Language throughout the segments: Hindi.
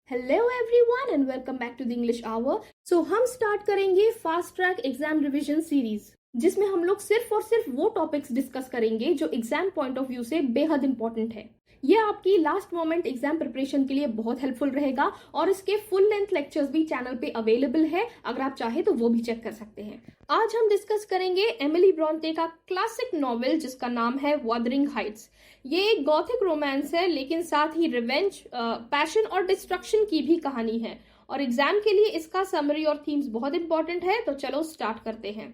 Hello everyone and welcome back to the English hour. So हम स्टार्ट करेंगे fast track exam revision series, जिसमें हम लोग सिर्फ और सिर्फ वो टॉपिक्स डिस्कस करेंगे जो एग्जाम पॉइंट ऑफ व्यू से बेहद इंपॉर्टेंट है। ये आपकी लास्ट मोमेंट एग्जाम प्रिपरेशन के लिए बहुत हेल्पफुल रहेगा और इसके फुल लेंथ लेक्चर्स भी चैनल पे अवेलेबल है, अगर आप चाहे तो वो भी चेक कर सकते हैं। आज हम डिस्कस करेंगे एमिली ब्रॉन्टे का क्लासिक नॉवेल जिसका नाम है वदरिंग हाइट्स। ये एक गॉथिक रोमांस है, लेकिन साथ ही रिवेंज, पैशन और डिस्ट्रक्शन की भी कहानी है, और एग्जाम के लिए इसका समरी और थीम्स बहुत इंपॉर्टेंट है। तो चलो स्टार्ट करते हैं।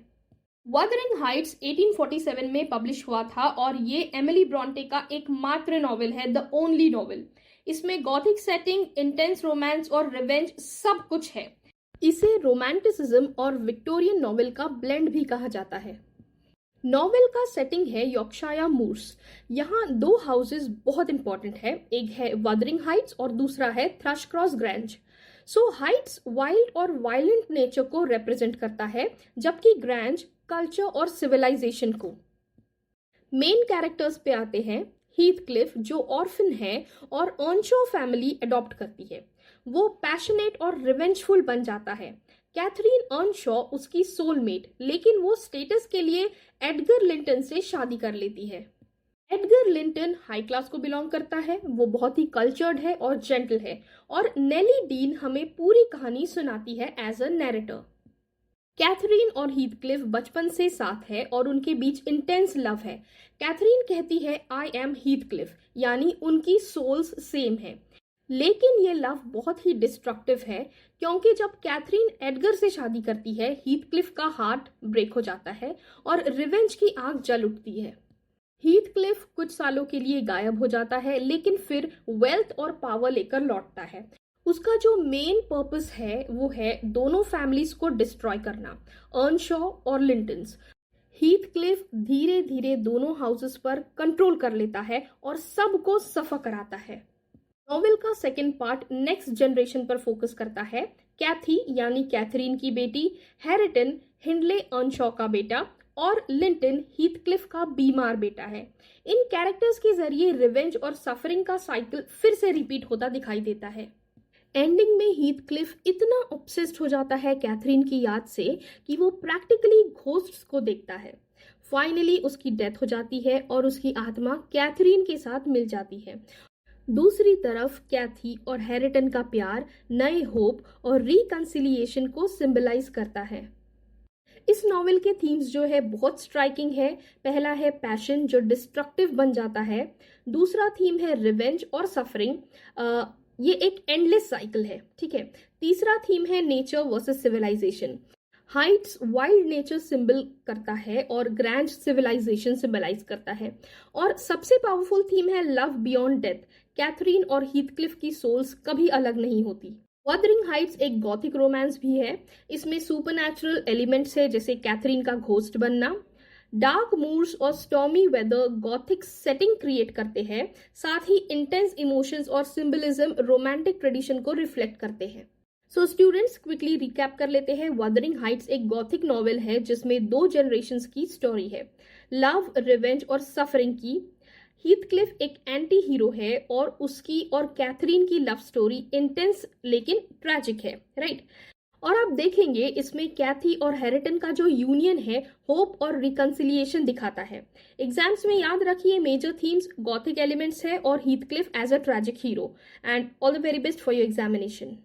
वदरिंग हाइट्स 1847 में पब्लिश हुआ था और ये एमिली ब्रॉन्टे का एकमात्र नॉवेल है, द ओनली नॉवेल। इसमें गॉथिक सेटिंग, इंटेंस रोमांस और रिवेंज सब कुछ है। इसे रोमांटिसिज्म और विक्टोरियन नॉवेल का ब्लेंड भी कहा जाता है। नॉवेल का सेटिंग है यॉर्कशायर मूर्स। यहाँ दो हाउसेस बहुत इंपॉर्टेंट है, एक है वदरिंग हाइट्स और दूसरा है थ्रशक्रॉस ग्रैंज। सो हाइट्स वाइल्ड और वायलेंट नेचर को रिप्रेजेंट करता है, जबकि ग्रैंज कल्चर और सिविलाइजेशन को। मेन कैरेक्टर्स पे आते हैं। हीथक्लिफ जो ऑर्फन है और अर्नशॉ फैमिली अडॉप्ट करती है, वो पैशनेट और रिवेंजफुल बन जाता है। कैथरीन अर्नशॉ उसकी सोलमेट, लेकिन वो स्टेटस के लिए एडगर लिंटन से शादी कर लेती है। एडगर लिंटन हाई क्लास को बिलोंग करता है, वो बहुत ही कल्चर्ड है और जेंटल है, और नेली डीन हमें पूरी कहानी सुनाती है एज अ नैरेटर। कैथरीन और हीथक्लिफ बचपन से साथ है और उनके बीच इंटेंस लव है। कैथरीन कहती है आई एम हीथक्लिफ, यानी उनकी सोल्स सेम है। लेकिन ये लव बहुत ही डिस्ट्रक्टिव है, क्योंकि जब कैथरीन एडगर से शादी करती है, हीथक्लिफ का हार्ट ब्रेक हो जाता है और रिवेंज की आग जल उठती है। हीथक्लिफ कुछ सालों के लिए गायब हो जाता है, लेकिन फिर वेल्थ और पावर लेकर लौटता है। उसका जो मेन पर्पस है वो है दोनों फैमिलीज को डिस्ट्रॉय करना, अर्नशॉ और लिंटन्स। हीथक्लिफ धीरे धीरे दोनों हाउसेस पर कंट्रोल कर लेता है और सबको सफा कराता है। नॉवेल का सेकेंड पार्ट नेक्स्ट जनरेशन पर फोकस करता है। कैथी यानी कैथरीन की बेटी, हैरिटन हिंडले अर्नशॉ का बेटा, और लिंटन हीथक्लिफ का बीमार बेटा है। इन कैरेक्टर्स के जरिए रिवेंज और सफरिंग का साइकिल फिर से रिपीट होता दिखाई देता है। एंडिंग में हीथक्लिफ इतना ऑब्सेस्ड हो जाता है कैथरीन की याद से कि वो प्रैक्टिकली घोस्ट्स को देखता है। फाइनली उसकी डेथ हो जाती है और उसकी आत्मा कैथरीन के साथ मिल जाती है। दूसरी तरफ कैथी और हैरिटन का प्यार नए होप और रिकंसिलिएशन को सिंबलाइज करता है। इस नॉवेल के थीम्स जो है बहुत स्ट्राइकिंग है। पहला है पैशन जो डिस्ट्रक्टिव बन जाता है, दूसरा थीम है रिवेंज और सफरिंग, ये एक एंडलेस साइकिल है, ठीक है। तीसरा थीम है nature versus civilisation. Heights wild nature symbol करता है और ग्रैंड सिविलाइजेशन सिंबलाइज करता है। और सबसे पावरफुल थीम है लव बियॉन्ड डेथ। कैथरीन और हीथक्लिफ की सोल्स कभी अलग नहीं होती। वदरिंग हाइट्स एक गॉथिक रोमांस भी है। इसमें सुपरनैचुरल एलिमेंट्स है, जैसे कैथरीन का घोस्ट बनना। डार्क मूड्स और stormy weather gothic setting create करते हैं, साथ ही इंटेंस इमोशंस और सिंबलिज्म रोमांटिक ट्रेडिशन को रिफ्लेक्ट करते हैं। सो स्टूडेंट्स, क्विकली रिकैप कर लेते हैं। वदरिंग हाइट्स एक गॉथिक नॉवेल है जिसमें दो जनरेशंस की स्टोरी है, लव, रिवेंज और सफरिंग की। हीथक्लिफ एक एंटी हीरो है और उसकी और कैथरीन की लव स्टोरी इंटेंस लेकिन ट्रैजिक है, राइट। और आप देखेंगे इसमें कैथी और हैरिटन का जो यूनियन है होप और रिकंसिलिएशन दिखाता है। एग्जाम्स में याद रखिए मेजर थीम्स गॉथिक एलिमेंट्स है और Heathcliff as a tragic hero. And all the very best for your examination.